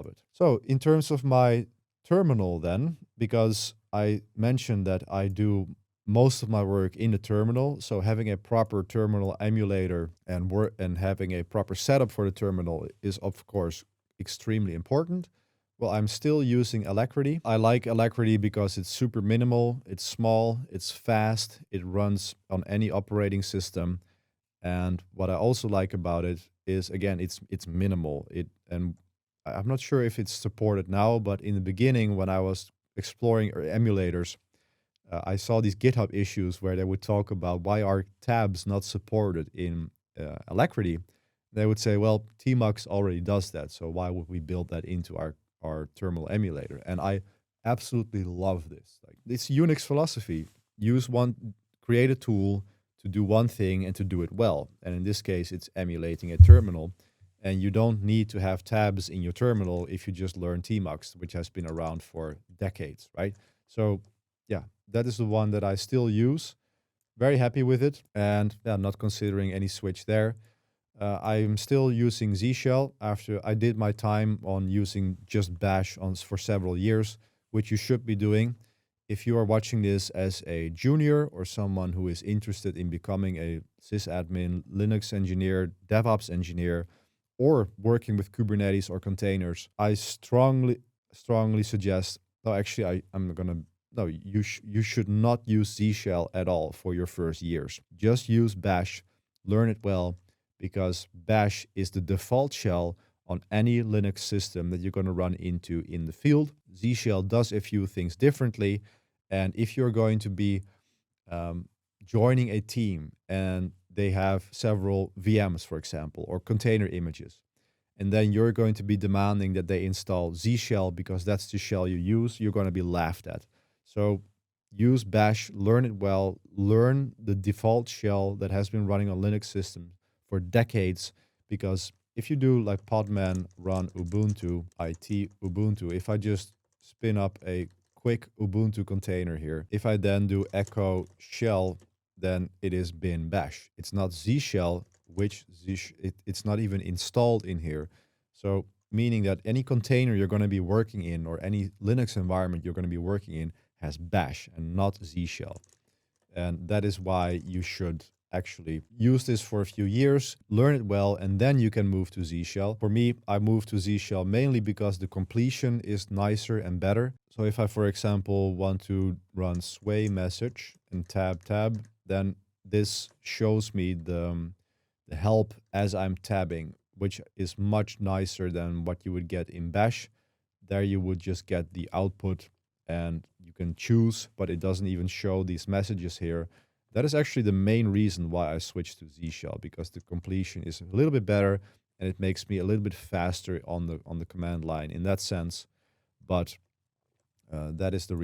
love it. So in terms of my terminal then, because I mentioned that I do most of my work in the terminal, so having a proper terminal emulator and having a proper setup for the terminal is of course extremely important. Well, I'm still using Alacrity. I like Alacrity because it's super minimal, it's small, it's fast, it runs on any operating system. And what I also like about it is, again, it's minimal. And I'm not sure if it's supported now, but in the beginning when I was exploring emulators, I saw these GitHub issues where they would talk about why are tabs not supported in Alacrity. They would say, well, Tmux already does that, so why would we build that into our terminal emulator? And I absolutely love this. Like, it's Unix philosophy. Create a tool to do one thing and to do it well. And in this case, it's emulating a terminal. And you don't need to have tabs in your terminal if you just learn Tmux, which has been around for decades, right? So yeah, that is the one that I still use. Very happy with it. And yeah, not considering any switch there. I'm still using Z Shell after I did my time on using just Bash for several years, which you should be doing. If you are watching this as a junior or someone who is interested in becoming a sysadmin, Linux engineer, DevOps engineer, or working with Kubernetes or containers, I strongly suggest, no, actually, you should not use Z Shell at all for your first years. Just use Bash, learn it well, because Bash is the default shell on any Linux system that you're going to run into in the field. Z Shell does a few things differently. And if you're going to be joining a team and they have several VMs, for example, or container images, and then you're going to be demanding that they install Z Shell because that's the shell you use, you're going to be laughed at. So use Bash, learn it well, learn the default shell that has been running on Linux systems for decades, because if you do like podman run Ubuntu, IT Ubuntu, if I just spin up a quick Ubuntu container here, if I then do echo shell, then it is bin bash. It's not Z shell, which it's not even installed in here. So meaning that any container you're going to be working in or any Linux environment you're going to be working in has bash and not Z shell. And that is why you should actually use this for a few years, learn it well, and then you can move to Z Shell. For me, I moved to Z Shell mainly because the completion is nicer and better. So if I, for example, want to run sway message and tab, then this shows me the help as I'm tabbing, which is much nicer than what you would get in Bash. There you would just get the output and you can choose, but it doesn't even show these messages here. That is actually the main reason why I switched to Z Shell, because the completion is a little bit better and it makes me a little bit faster on the command line in that sense. But that is the